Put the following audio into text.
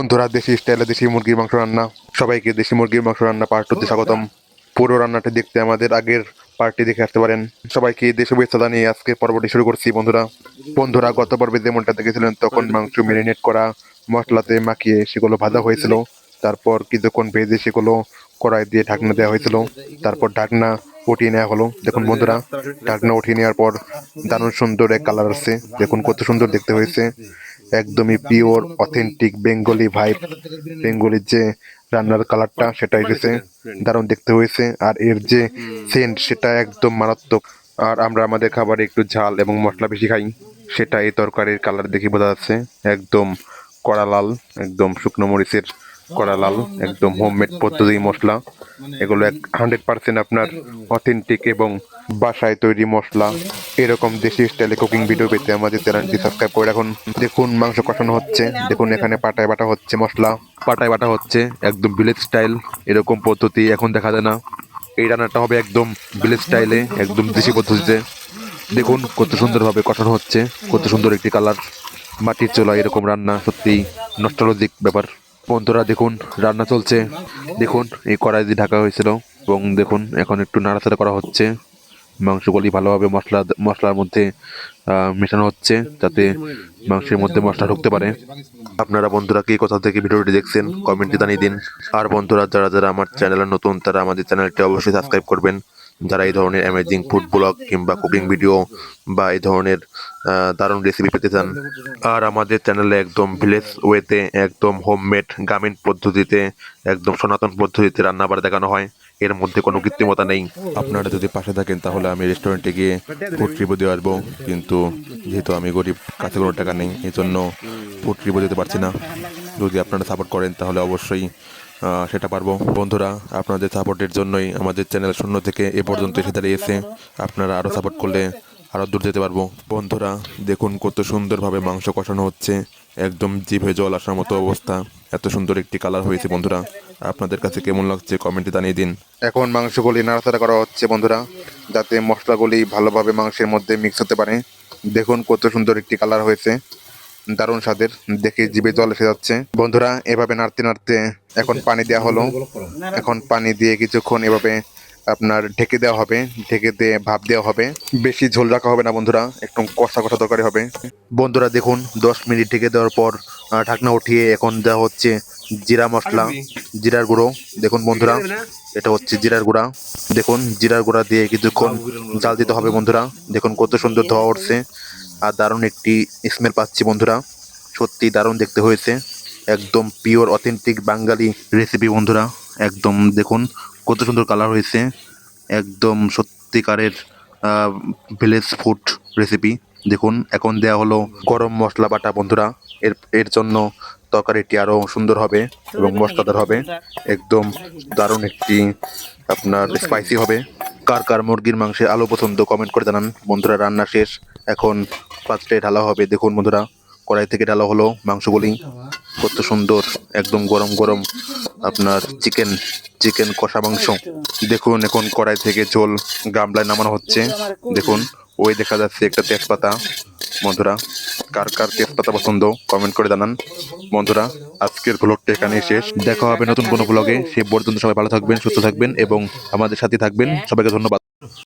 বন্ধুরা, দেশি স্টাইলে দেশি মুরগির মাংস রান্না। সবাইকে দেশি মুরগির মাংস রান্না পার্ট 2 তে স্বাগতম। পুরো রান্নাটি দেখতে আমাদের আগের পার্টি দেখে আসতে পারেন। সবাইকে দেশি শুভেচ্ছা জানিয়ে আজকে পর্বটি শুরু করছি। বন্ধুরা গত পর্বে যেমনটা দেখেছিলেন, তখন মাংস ম্যারিনেট করা মশলাতে মাখিয়ে সেগুলো ভাজা হয়েছিল। তারপর কিছুক্ষণ ভেজে সেগুলো কড়াই দিয়ে ঢাকনা দেওয়া হয়েছিল। তারপর ঢাকনা উঠিয়ে নেওয়া হলো। দেখুন বন্ধুরা, ঢাকনা উঠিয়ে নেওয়ার পর দারুণ সুন্দর এক কালার আসছে। দেখুন কত সুন্দর দেখতে হয়েছে। একদমই পিওর অথেন্টিক বেঙ্গলি ভাইব, বেঙ্গলির যে রান্নার কালারটা সেটা এসেছে। দারুণ দেখতে হয়েছে। আর এর যে সেন্ট সেটা একদম মারাত্মক। আর আমরা আমাদের খাবারে একটু ঝাল এবং মশলা বেশি খাই, সেটা এই তরকারির কালার দেখে বোঝা যাচ্ছে। একদম কড়া লাল, একদম শুকনো মরিচের কড়া লাল, একদম হোমমেড পদ্ধতি মশলা। এগুলো 100% আপনার অথেন্টিক এবং বাসায় তৈরি মশলা। এরকম দেশি স্টাইলে কুকিং ভিডিও পেতে আমাদের চ্যানেলটি সাবস্ক্রাইব করে রাখুন। দেখুন মাংস কষানো হচ্ছে। দেখুন এখানে পাটায় বাটা হচ্ছে মশলা, পাটায় বাটা হচ্ছে একদম ভিলেজ স্টাইল। এরকম পদ্ধতি এখন দেখা যায় না। এই রান্নাটা হবে একদম ভিলেজ স্টাইলে, একদম দেশি পদ্ধতিতে। দেখুন কত সুন্দরভাবে কষানো হচ্ছে, কত সুন্দর একটি কালার। মাটির চুলা এরকম রান্না সত্যি নস্টালজিক ব্যাপার। বন্ধুরা দেখুন রান্না চলছে। দেখুন এই কড়াই দিয়ে ঢাকা হয়েছিল এবং দেখুন এখন একটু নাড়াচাড়া করা হচ্ছে। মাংসগুলি ভালোভাবে মশলার মধ্যে মেশানো হচ্ছে, যাতে মাংসের মধ্যে মশলা ঢুকতে পারে। আপনারা বন্ধুরা কি কোথা থেকে ভিডিওটি দেখছেন কমেন্টে জানিয়ে দিন। আর বন্ধুরা যারা যারা আমার চ্যানেলে নতুন, তারা আমাদের চ্যানেলটি অবশ্যই সাবস্ক্রাইব করবেন। যারা এই ধরনের অ্যামেজিং ফুড ব্লগ কিংবা কুকিং ভিডিও বা এই ধরনের দারুণ রেসিপি পেতে চান। আর আমাদের চ্যানেলে একদম ভিলেজ ওয়েতে, একদম হোমমেড গ্রামীণ পদ্ধতিতে, একদম সনাতন পদ্ধতিতে রান্নাবার দেখানো হয়। এর মধ্যে কোনো কৃত্রিমতা নেই। আপনারা যদি পাশে থাকেন তাহলে আমি রেস্টুরেন্টে গিয়ে ফুড রিভিউ দিয়ে আসবো, কিন্তু যেহেতু আমি গরিব, কাছে কোনো টাকা নেই, এই জন্য ফুড রিভিউ দিতে পারছি না। যদি আপনারা সাপোর্ট করেন তাহলে অবশ্যই সেটা পারবো। বন্ধুরা আপনাদের সাপোর্টের জন্যই আমাদের চ্যানেল শূন্য থেকে এ পর্যন্ত এসে দাঁড়িয়েছে। আপনারা আরও সাপোর্ট করলে আরও দূর যেতে পারবো। বন্ধুরা দেখুন কত সুন্দরভাবে মাংস কষানো হচ্ছে, একদম জিভে জল আসার মতো অবস্থা। এত সুন্দর একটি কালার হয়েছে। বন্ধুরা আপনাদের কাছে কেমন লাগছে কমেন্টে জানিয়ে দিন। এখন মাংসগুলি নাড়াচাড়া করা হচ্ছে বন্ধুরা, যাতে মশলাগুলি ভালোভাবে মাংসের মধ্যে মিক্স হতে পারে। দেখুন কত সুন্দর একটি কালার হয়েছে, দারুণ স্বাদের, দেখে জিভে জল এসে যাচ্ছে। বন্ধুরা এভাবে নাড়তে নাড়তে এখন পানি দেওয়া হলো। এখন পানি দিয়ে কিছুক্ষণ এভাবে আপনার ঢেকে দেওয়া হবে, ঢেকে দিয়ে ভাপ দেওয়া হবে। বেশি ঝোল রাখা হবে না বন্ধুরা, একটু কষা কষা তরকারি হবে। বন্ধুরা দেখুন 10 মিনিট ঢেকে দেওয়ার পর ঢাকনা উঠিয়ে এখন দেওয়া হচ্ছে জিরা মশলা, জিরার গুঁড়ো। দেখুন বন্ধুরা এটা হচ্ছে জিরার গুঁড়া। দেখুন জিরার গুঁড়া দিয়ে কিছুক্ষণ জাল দিতে হবে বন্ধুরা। দেখুন কত সুন্দর ধোয়া উঠছে আর দারুণ একটি স্মেল পাচ্ছি বন্ধুরা। সত্যি দারুণ দেখতে হয়েছে, একদম পিওর অথেন্টিক বাঙালি রেসিপি বন্ধুরা। একদম দেখুন কত সুন্দর কালার হয়েছে, একদম সত্যিকারের ভিলেজ ফুড রেসিপি। দেখুন এখন দেয়া হলো গরম মশলা বাটা বন্ধুরা। এর এর জন্য তরকারিটি আরও সুন্দর হবে এবং মশলাদার হবে। একদম দারুণ একটি আপনার স্পাইসি হবে। কার কার মুরগির মাংসে আলু পছন্দ কমেন্ট করে জানান। বন্ধুরা রান্না শেষ, এখন পাত্রে ঢালা হবে। দেখুন বন্ধুরা কড়াই থেকে ঢালা হলো মাংসগুলি, কত সুন্দর একদম গরম গরম আপনার চিকেন কষা মাংস। দেখুন এখন কড়াই থেকে ঝোল গামলায় নামানো হচ্ছে। দেখুন ওই দেখা যাচ্ছে একটা তেজপাতা। বন্ধুরা কার কার তেজপাতা পছন্দ কমেন্ট করে জানান। বন্ধুরা আজকের ব্লগটা এখানেই শেষ, দেখা হবে নতুন কোনো ব্লগে। সে পর্যন্ত সবাই ভালো থাকবেন, সুস্থ থাকবেন এবং আমাদের সাথে থাকবেন। সবাইকে ধন্যবাদ।